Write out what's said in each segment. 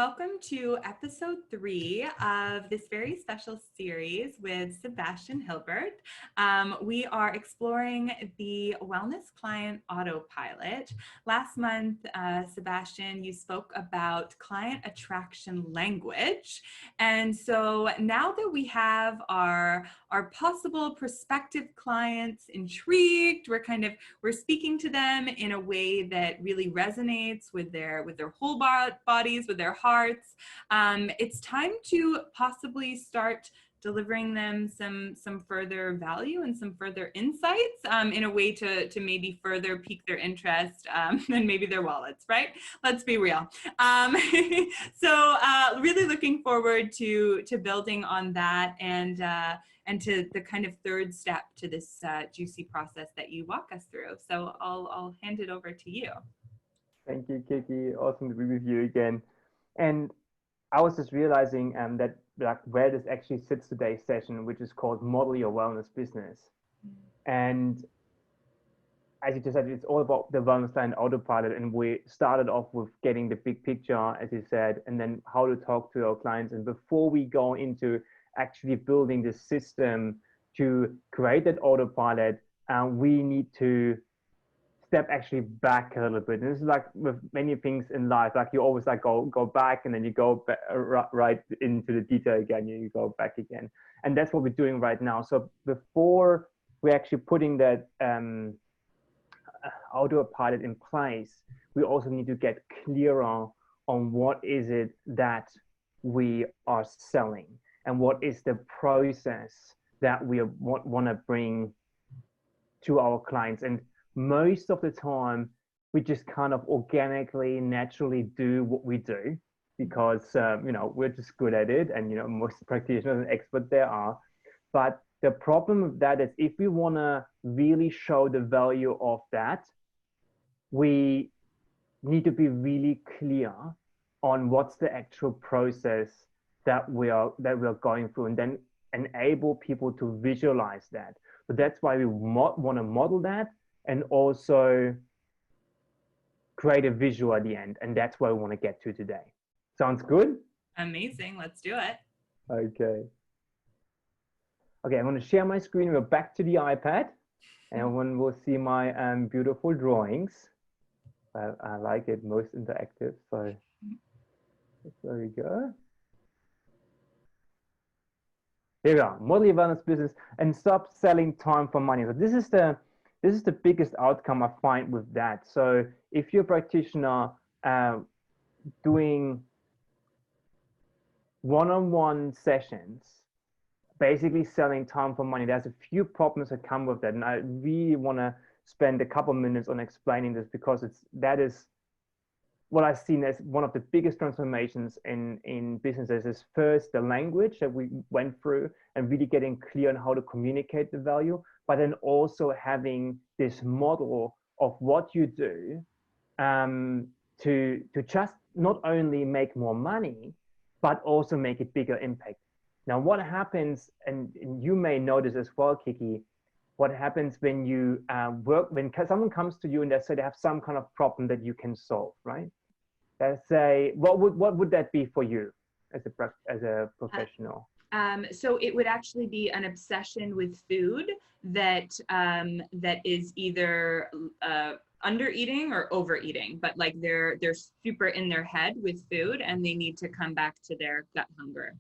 welcome to episode 3 of this very special series with Sebastian Hilbert. We are exploring the wellness client Autopilot. Last month, Sebastian, you spoke about client attraction language. And so now that we have our possible prospective clients intrigued, we're speaking to them in a way that really resonates with their whole bodies, with their hearts. It's time to possibly start delivering them some further value and some further insights in a way to maybe further pique their interest and maybe their wallets, right? Let's be real. So really looking forward to building on that and to the kind of third step to this juicy process that you walk us through. So I'll hand it over to you. Thank you, Kiki. Awesome to be with you again. And I was just realizing that where this actually sits today's session, which is called Model Your Wellness Business. And as you just said, it's all about the wellness line Autopilot. And we started off with getting the big picture, as you said, and then how to talk to our clients. And before we go into actually building the system to create that Autopilot, we need to step actually back a little bit. And this is like with many things in life, like you always like go back and then you go right into the detail again, you go back again. And that's what we're doing right now. So before we're actually putting that Autopilot in place, we also need to get clearer on what is it that we are selling and what is the process that we want to bring to our clients. And most of the time, we just kind of organically, naturally do what we do because, we're just good at it. And, most practitioners and experts there are. But the problem with that is if we want to really show the value of that, we need to be really clear on what's the actual process that we're going through and then enable people to visualize that. So that's why we want to model that and also create a visual at the end. And that's where we want to get to today. Sounds good? Amazing. Let's do it. Okay, I'm going to share my screen. We're back to the iPad. And everyone will see my beautiful drawings. I like it, most interactive. So there we go. Here we are, model your wellness business and stop selling time for money. So this is the biggest outcome I find with that. So if you're a practitioner doing one-on-one sessions, basically selling time for money, there's a few problems that come with that. And I really want to spend a couple minutes on explaining this because that is what I've seen as one of the biggest transformations in businesses is first the language that we went through and really getting clear on how to communicate the value, but then also having this model of what you do to just not only make more money, but also make a bigger impact. Now, what happens, and you may notice as well, Kiki, what happens when you when someone comes to you and they say they have some kind of problem that you can solve, right? They say, what would that be for you as a professional? So it would actually be an obsession with food that is either under eating or overeating, but like they're super in their head with food and they need to come back to their gut hunger.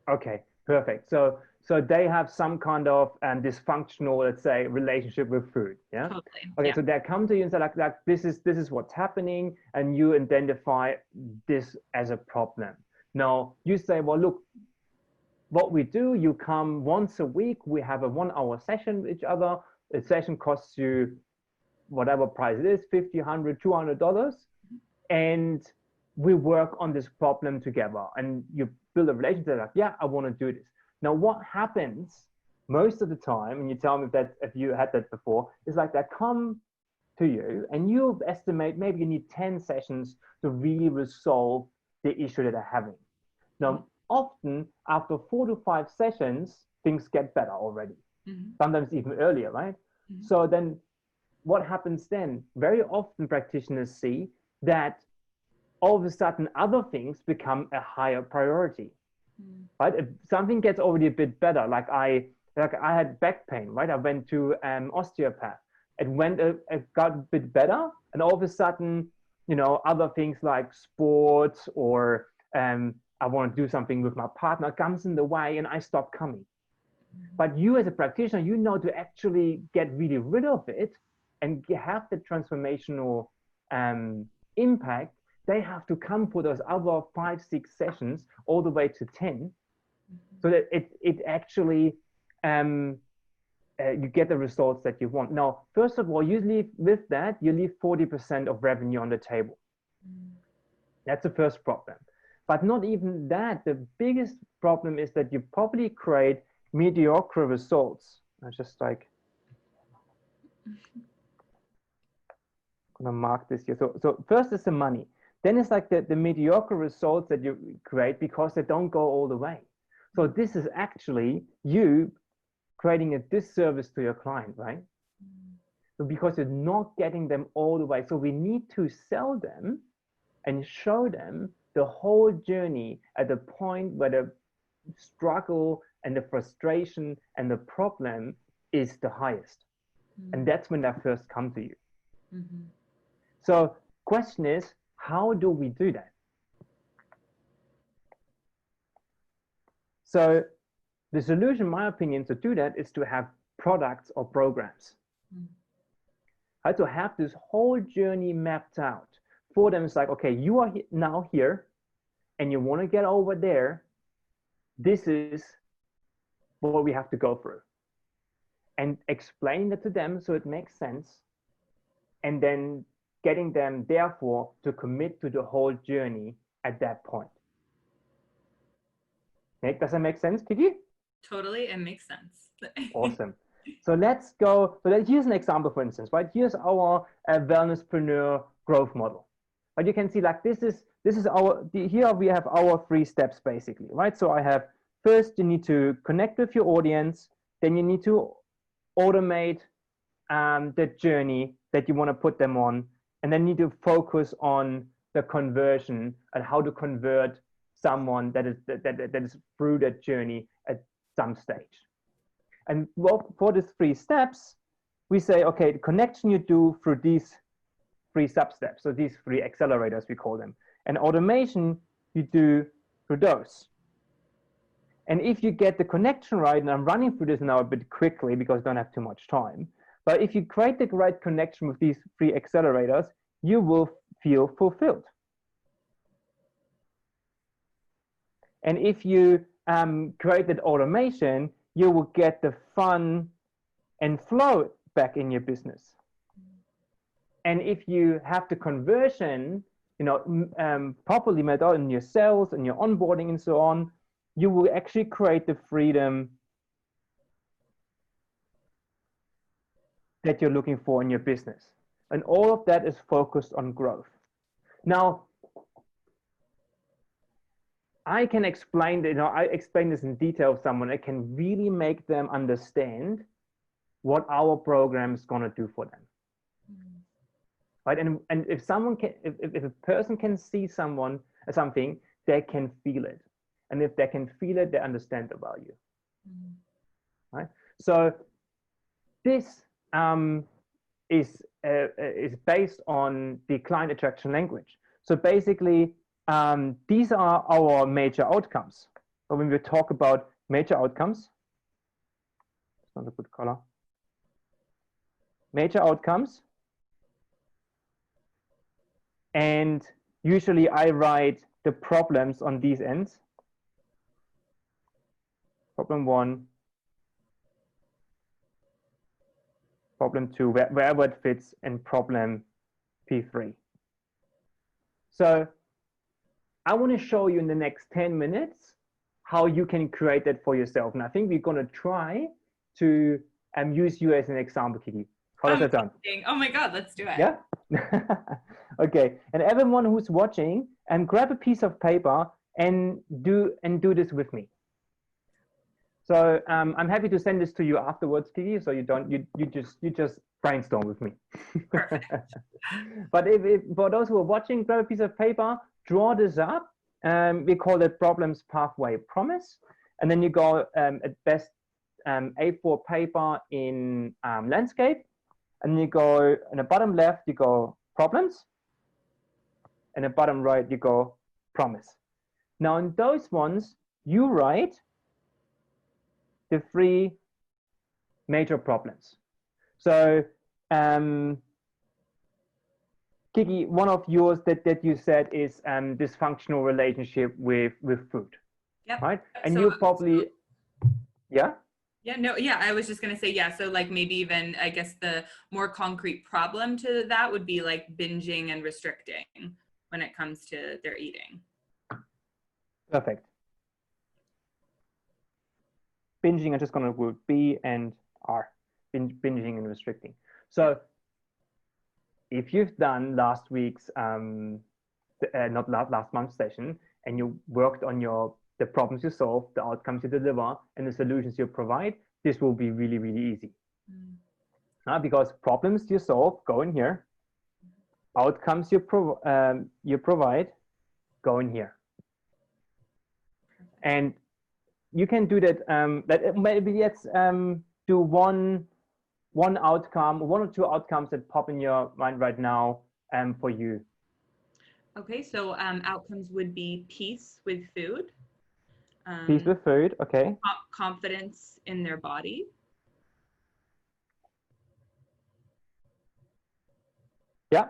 Okay, perfect. So they have some kind of dysfunctional, let's say, relationship with food. Yeah. Totally. Okay. Yeah. So they come to you and say like this is what's happening, and you identify this as a problem. Now you say, well, look, what we do, you come once a week. We have a 1-hour session with each other. The session costs you whatever price it is, $50, $100, $200, and we work on this problem together. And you build a relationship like, yeah, I want to do this. Now, what happens most of the time, and you tell me if you had that before, is like they come to you and you estimate maybe you need 10 sessions to really resolve the issue that they're having. Now, often after 4 to 5 sessions, things get better already, sometimes even earlier, right? So then what happens then? Very often practitioners see that all of a sudden other things become a higher priority, right? If something gets already a bit better, like I had back pain, right? I went to osteopath. It got a bit better, and all of a sudden, other things like sports or I want to do something with my partner comes in the way, and I stop coming. But you as a practitioner, you know to actually get really rid of it and have the transformational impact. They have to come for those other 5, 6 sessions all the way to 10, so that it actually you get the results that you want. Now, first of all, you leave 40% of revenue on the table. That's the first problem. But not even that. The biggest problem is that you probably create mediocre results. I just gonna mark this here. So first is the money. Then it's like the mediocre results that you create because they don't go all the way. So this is actually you creating a disservice to your client, right? So because you're not getting them all the way. So we need to sell them and show them the whole journey at the point where the struggle and the frustration and the problem is the highest. And that's when they first come to you. So question is, how do we do that? So the solution, in my opinion, to do that is to have products or programs. How to have this whole journey mapped out for them. It's like, okay, you are now here and you want to get over there. This is what we have to go through. And explain that to them so it makes sense. And then getting them, therefore, to commit to the whole journey at that point. Does that make sense, Kiki? Totally, it makes sense. Awesome. So let's go. So here's an example, for instance, right? Here's our wellnesspreneur growth model. But you can see, like, this is here we have our 3 steps basically, right? So I have, first you need to connect with your audience, then you need to automate the journey that you want to put them on, and then you need to focus on the conversion and how to convert someone that is through that journey at some stage. And for these 3 steps, we say, okay, the connection you do through these 3 sub-steps, so these 3 accelerators, we call them. And automation you do through those. And if you get the connection right, and I'm running through this now a bit quickly because I don't have too much time, but if you create the right connection with these 3 accelerators, you will feel fulfilled. And if you create that automation, you will get the fun and flow back in your business. And if you have the conversion, properly made out in your sales and your onboarding and so on, you will actually create the freedom that you're looking for in your business. And all of that is focused on growth. Now, I can explain, I explain this in detail to someone. I can really make them understand what our program is going to do for them. Right? And if someone can, if a person can see something, they can feel it. And if they can feel it, they understand the value. Right? So this is based on the client attraction language. So basically, these are our major outcomes. So when we talk about major outcomes, it's not a good color. Major outcomes. And usually I write the problems on these ends. Problem 1, problem 2, wherever it fits, and problem P3. So I want to show you in the next 10 minutes how you can create that for yourself. And I think we're going to try to use you as an example, Kiki. How does that sound? Oh my God, let's do it. Yeah? Okay. And everyone who's watching, grab a piece of paper and do this with me. So I'm happy to send this to you afterwards, Kiki. So you just brainstorm with me. Perfect. But if for those who are watching, grab a piece of paper, draw this up. We call it problems pathway promise, and then you go at best A4 paper in landscape, and you go in the bottom left you go problems, and the bottom right you go promise. Now in those ones you write the 3 major problems. So Kiki, one of yours that you said is dysfunctional relationship with food. Yep. Right? And you probably, yeah? Yeah, no, yeah, I was just going to say, yeah. So like maybe even, I guess the more concrete problem to that would be like binging and restricting when it comes to their eating. Perfect. Binging, I'm just going to put B and R, binging and restricting. So if you've done last week's, not last month's session, and you worked on the problems you solve, the outcomes you deliver, and the solutions you provide, this will be really, really easy. Because problems you solve go in here, outcomes you provide go in here. And you can do that. Maybe let's do one outcome, 1 or 2 outcomes that pop in your mind right now for you. Okay, so outcomes would be peace with food. Peace with food, okay. Confidence in their body. Yeah.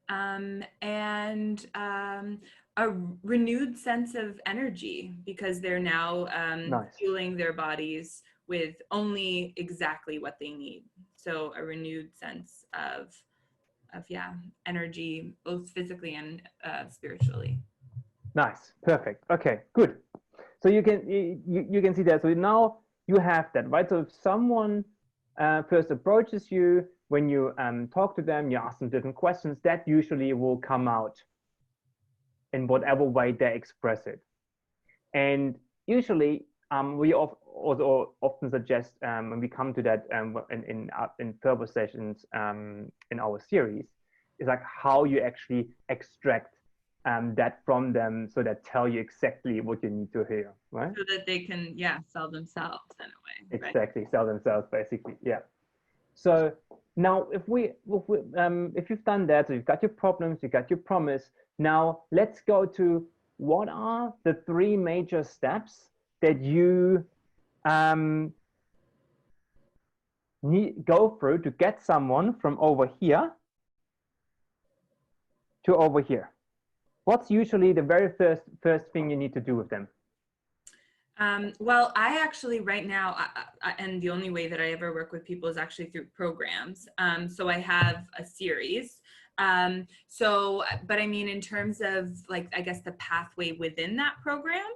And a renewed sense of energy because they're now Nice. fueling their bodies with only exactly what they need. So a renewed sense of energy, both physically and spiritually. Nice, perfect. Okay, good. So you can see that. So now you have that, right? So if someone first approaches you, when you talk to them, you ask them different questions, that usually will come out in whatever way they express it. And usually we also often suggest when we come to that in further sessions in our series, is like how you actually extract that from them, so that tell you exactly what you need to hear, right? So that they can, sell themselves in a way. Exactly, right? Sell themselves, basically, yeah. So now, if you've done that, so you've got your problems, you got your promise. Now let's go to what are the 3 major steps that you go through to get someone from over here to over here. What's usually the very first thing you need to do with them? Well, I actually right now, and the only way that I ever work with people is actually through programs. So I have a series. But I mean, in terms of like, I guess the pathway within that program,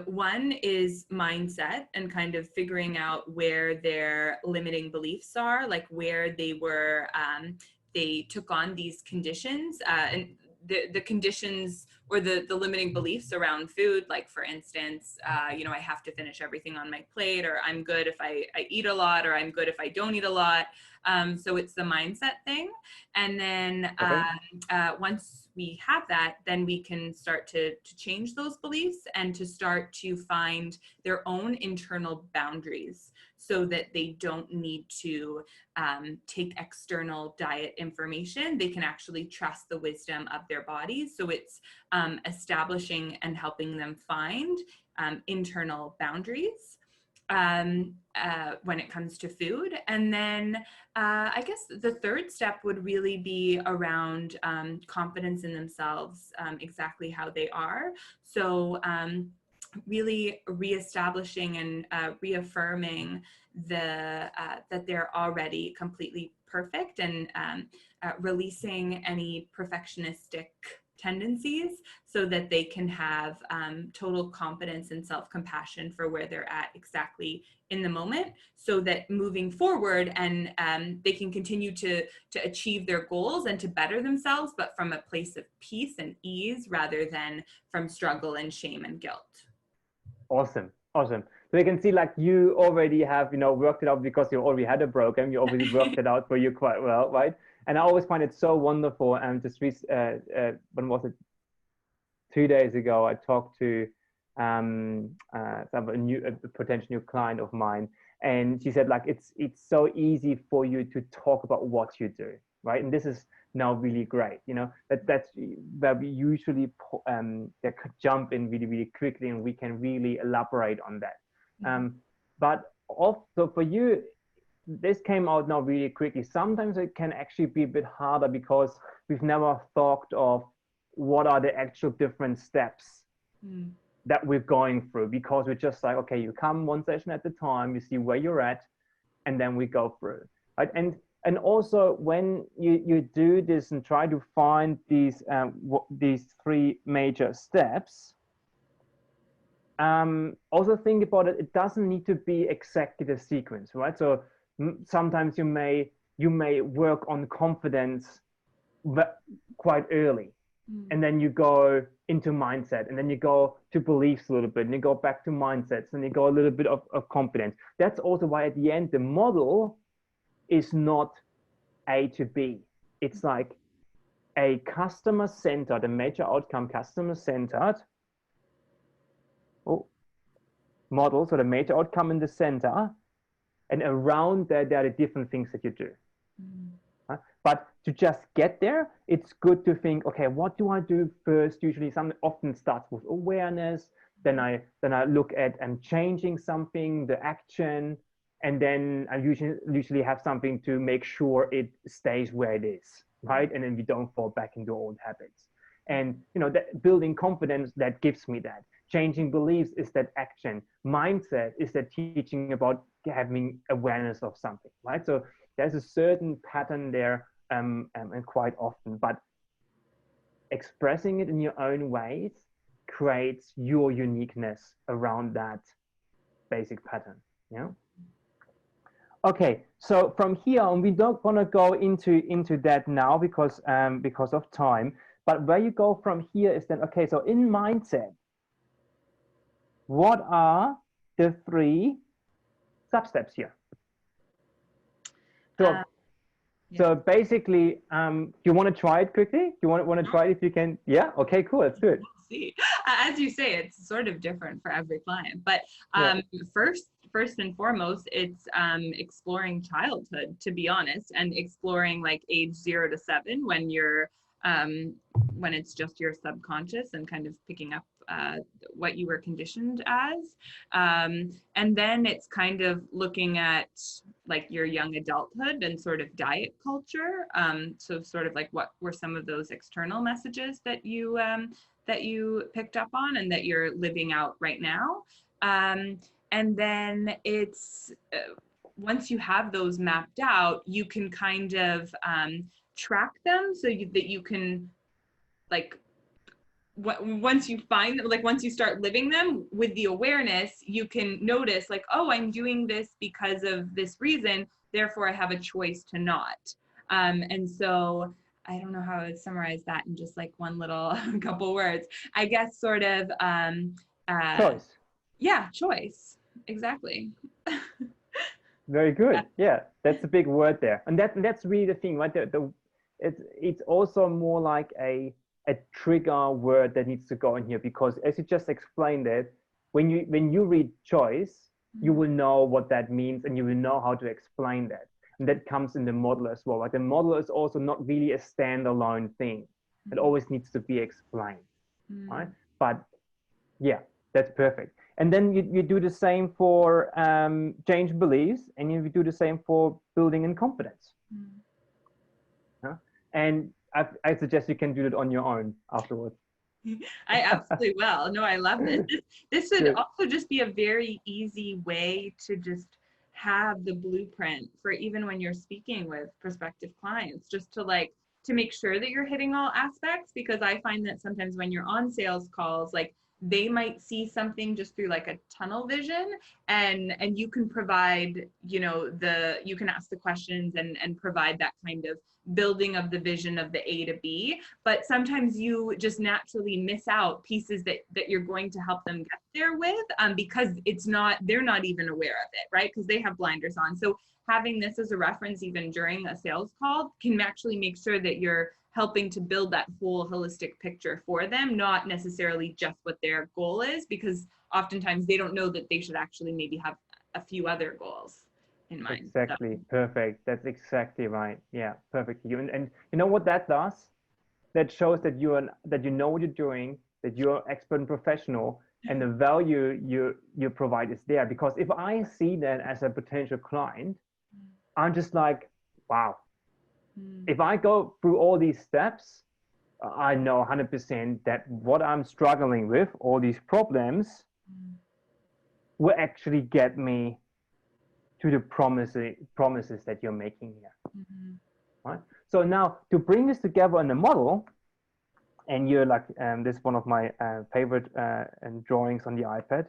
one is mindset and kind of figuring out where their limiting beliefs are, like where they were, they took on these conditions, and the conditions or the limiting beliefs around food, like for instance, I have to finish everything on my plate, or I'm good if I eat a lot, or I'm good if I don't eat a lot. So it's the mindset thing. And then once we have that, then we can start to change those beliefs and to start to find their own internal boundaries so that they don't need to take external diet information. They can actually trust the wisdom of their bodies. So it's establishing and helping them find internal boundaries when it comes to food. And then I guess the third step would really be around confidence in themselves, exactly how they are. So really reestablishing and reaffirming that they're already completely perfect, and releasing any perfectionistic tendencies so that they can have total confidence and self-compassion for where they're at exactly in the moment, so that moving forward and they can continue to achieve their goals and to better themselves, but from a place of peace and ease rather than from struggle and shame and guilt. Awesome. Awesome. So you can see like you already have, worked it out because you already had a program. You obviously worked it out for you quite well, right? And I always find it so wonderful. And when was it? 2 days ago, I talked to a potential new client of mine, and she said like it's so easy for you to talk about what you do, right? And this is now really great. That's where we usually jump in really really quickly, and we can really elaborate on that. But also for you, this came out now really quickly. Sometimes it can actually be a bit harder because we've never thought of what are the actual different steps that we're going through, because we're just like, okay, you come one session at a time, you see where you're at, and then we go through, right? And also when you do this and try to find these three major steps, also think about it. It doesn't need to be exactly the sequence, right? So sometimes you may work on confidence quite early, and then you go into mindset, and then you go to beliefs a little bit, and you go back to mindsets, and you go a little bit of confidence. That's also why at the end the model is not A to B. It's like a customer-centered, a major outcome customer-centered model, so the major outcome in the center, and around that there are the different things that you do. But to just get there, it's good to think, okay, what do I do first? Usually something often starts with awareness. Then I look at changing something, the action, and then I usually have something to make sure it stays where it is, right? And then we don't fall back into old habits. And that building confidence, that gives me that. Changing beliefs is that action. Mindset is that teaching about having awareness of something, right? So there's a certain pattern there, and quite often, but expressing it in your own ways creates your uniqueness around that basic pattern. Okay, so from here on, we don't want to go into that now because of time. But where you go from here is then, okay, so in mindset, what are the three sub-steps here? So basically, do you want to try it quickly? Do you want to try it if you can? Yeah. Okay. Cool. Let's do it. We'll see. As you say, it's sort of different for every client. But first and foremost, it's exploring childhood. To be honest, and exploring like age 0 to 7 when you're when it's just your subconscious and kind of picking up what you were conditioned as. And then it's kind of looking at like your young adulthood and sort of diet culture. So sort of like what were some of those external messages that you picked up on and that you're living out right now. And then it's once you have those mapped out, you can kind of track them so that you can like once you find like once you start living them with the awareness, you can notice like, oh, I'm doing this because of this reason, therefore I have a choice to not. And so I don't know how I would summarize that in just like one little couple words. I guess sort of choice. Yeah, choice. Exactly. Very good. Yeah, that's a big word there, and that's really the thing, right? It's also more like a trigger word that needs to go in here, because as you just explained it, when you read choice, you will know what that means and you will know how to explain that. And that comes in the model as well. Like the model is also not really a standalone thing. It always needs to be explained, right? But yeah, that's perfect. And then you do the same for change beliefs, and you do the same for building in confidence. And I suggest you can do it on your own afterwards. I absolutely will. No, I love this. This would also just be a very easy way to just have the blueprint for even when you're speaking with prospective clients, just to make sure that you're hitting all aspects, because I find that sometimes when you're on sales calls, like they might see something just through like a tunnel vision, and you can provide, you know, you can ask the questions and provide that kind of building of the vision of the A to B. But sometimes you just naturally miss out pieces that you're going to help them get there with, because they're not even aware of it, right? Because they have blinders on. So having this as a reference even during a sales call can actually make sure that you're helping to build that whole holistic picture for them, not necessarily just what their goal is, because oftentimes they don't know that they should actually maybe have a few other goals in mind. Exactly. So. Perfect. That's exactly right. Yeah, perfect. And you know what that does? That shows that that you know what you're doing, that you're expert and professional, and the value you provide is there. Because if I see that as a potential client, I'm just like, wow. If I go through all these steps, I know 100% that what I'm struggling with, all these problems, will actually get me to the promises that you're making here. Right? So now to bring this together in a model, and you're like, this is one of my favorite drawings on the iPad.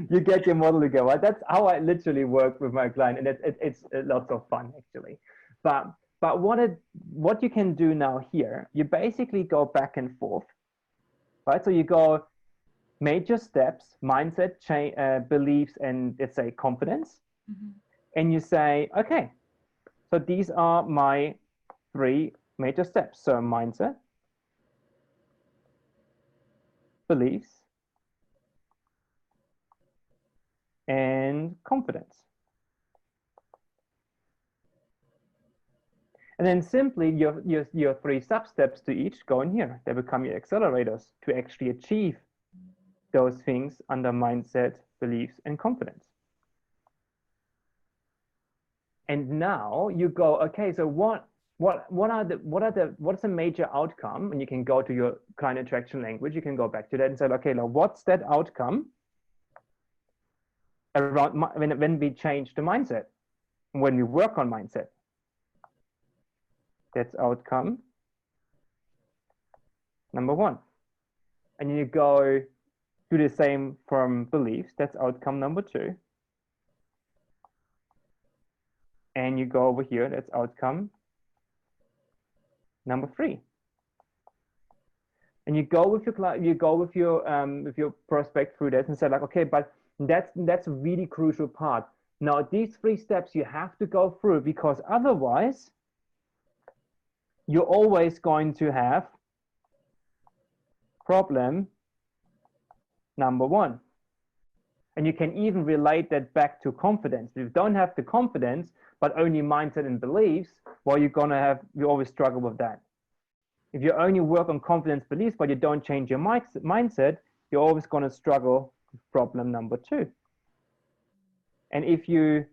You get your model together. Right? That's how I literally work with my client, and it's lots of fun actually. But what you can do now here, you basically go back and forth, right? So you go major steps, mindset, beliefs, and let's say confidence, and you say, okay, so these are my 3 major steps. So mindset, beliefs, and confidence. And then simply your 3 sub-steps to each go in here. They become your accelerators to actually achieve those things under mindset, beliefs, and confidence. And now you go, okay, so what's a major outcome? And you can go to your client attraction language. You can go back to that and say, okay, now what's that outcome around when we change the mindset, when we work on mindset? That's outcome number 1. And you go do the same from beliefs. That's outcome number 2. And you go over here. That's outcome number 3. And you go with your client, you go with your prospect through that and say like, okay, but that's a really crucial part. Now these 3 steps you have to go through, because otherwise you're always going to have problem number 1. And you can even relate that back to confidence. If you don't have the confidence, but only mindset and beliefs, well, you always struggle with that. If you only work on confidence, beliefs, but you don't change your mindset, you're always going to struggle with problem number 2. And if you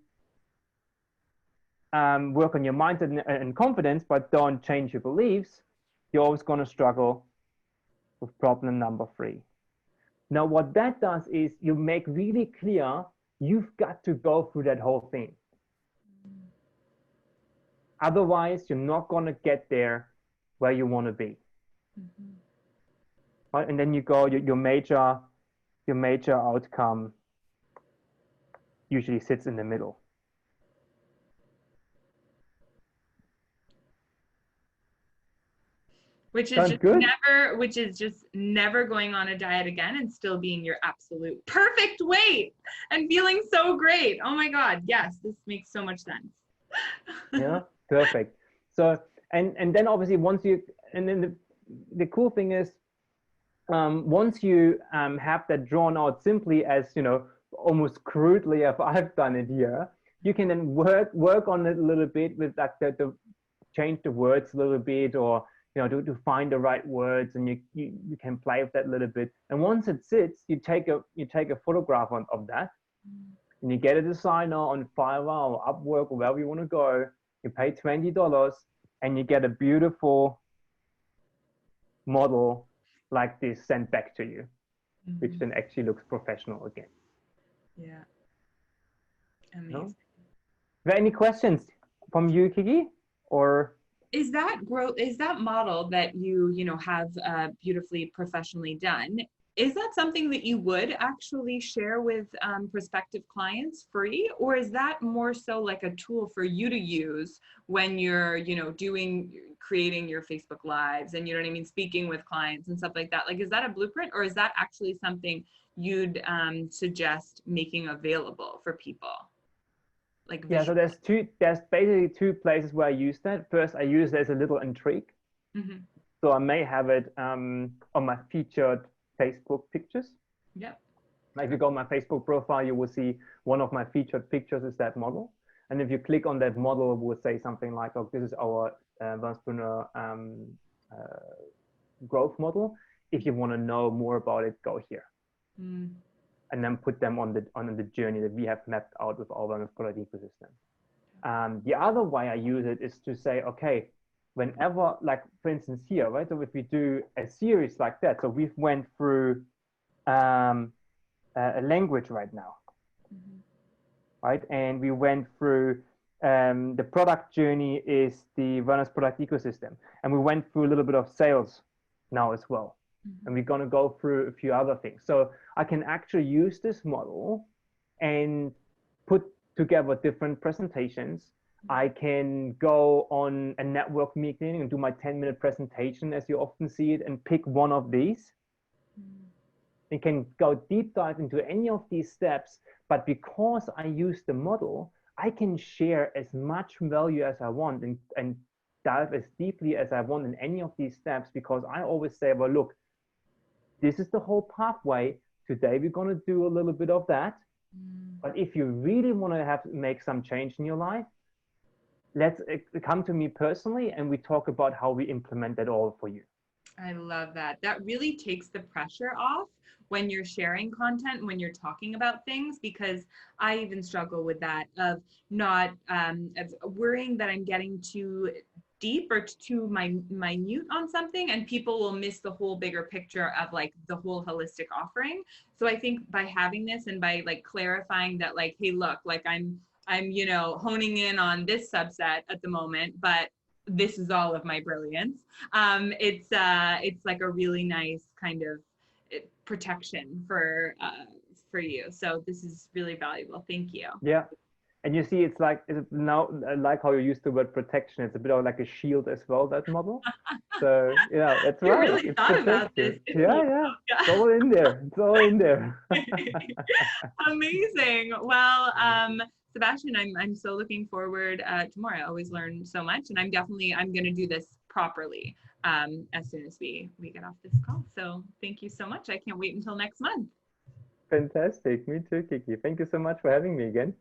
work on your mindset and confidence, but don't change your beliefs, you're always going to struggle with problem number 3. Now, what that does is you make really clear you've got to go through that whole thing. Otherwise, you're not going to get there where you want to be. Right? And then you go, your major outcome usually sits in the middle. Which is just never going on a diet again and still being your absolute perfect weight and feeling so great. Oh my God. Yes, this makes so much sense. Yeah, perfect. So, and then obviously the cool thing is, once you have that drawn out simply as, almost crudely as I've done it here, you can then work on it a little bit with like the change the words a little bit, or to find the right words, and you can play with that a little bit. And once it sits, you take a photograph of that, and you get a designer on Fiverr or Upwork or wherever you want to go. You pay $20, and you get a beautiful model like this sent back to you, which then actually looks professional again. Yeah. Amazing. Are there any questions from you, Kiki, or? is that growth, is that model that you know, have beautifully professionally done, is that something that you would actually share with prospective clients free, or is that more so like a tool for you to use when you're, you know, creating your Facebook lives and, you know what I mean, speaking with clients and stuff like that? Like, is that a blueprint, or is that actually something you'd suggest making available for people? Like Yeah, so visual. there's basically two places where I use that. First, I use it as a little intrigue. Mm-hmm. So I may have it on my featured Facebook pictures. Yep. If you go on my Facebook profile, you will see one of my featured pictures is that model. And if you click on that model, it will say something like, oh, this is our entrepreneur growth model. If you want to know more about it, go here. Mm. And then put them on the journey that we have mapped out with our wellness product ecosystem. The other way I use it is to say, okay, whenever, like for instance here, right? So if we do a series like that, so we've went through a language right now, Mm-hmm. right? And we went through the product journey is the wellness product ecosystem, and we went through a little bit of sales now as well. Mm-hmm. And we're going to go through a few other things. So I can actually use this model and put together different presentations. I can go on a network meeting and do my 10-minute presentation, as you often see it, and pick one of these. And can go deep dive into any of these steps. But because I use the model, I can share as much value as I want and dive as deeply as I want in any of these steps, because I always say, well, look, this is the whole pathway. Today, we're going to do a little bit of that. But if you really want to make some change in your life, let's come to me personally and we talk about how we implement that all for you. I love that. That really takes the pressure off when you're sharing content, when you're talking about things, because I even struggle with that of not of worrying that I'm getting too deep or too minute on something, and people will miss the whole bigger picture of like the whole holistic offering. So I think by having this and by like clarifying that, like, hey, look, like I'm you know, honing in on this subset at the moment, but this is all of my brilliance. It's like a really nice kind of protection for you. So this is really valuable. Thank you. Yeah. And you see, it's like now, I like how you use the word protection. It's a bit of like a shield as well, that model. So yeah, that's You right. really It's thought about this, protective. didn't Yeah, you? yeah. It's all in there. It's all in there. Amazing. Well, Sebastian, I'm so looking forward to more. I always learn so much, and I'm going to do this properly as soon as we get off this call. So thank you so much. I can't wait until next month. Fantastic. Me too, Kiki. Thank you so much for having me again.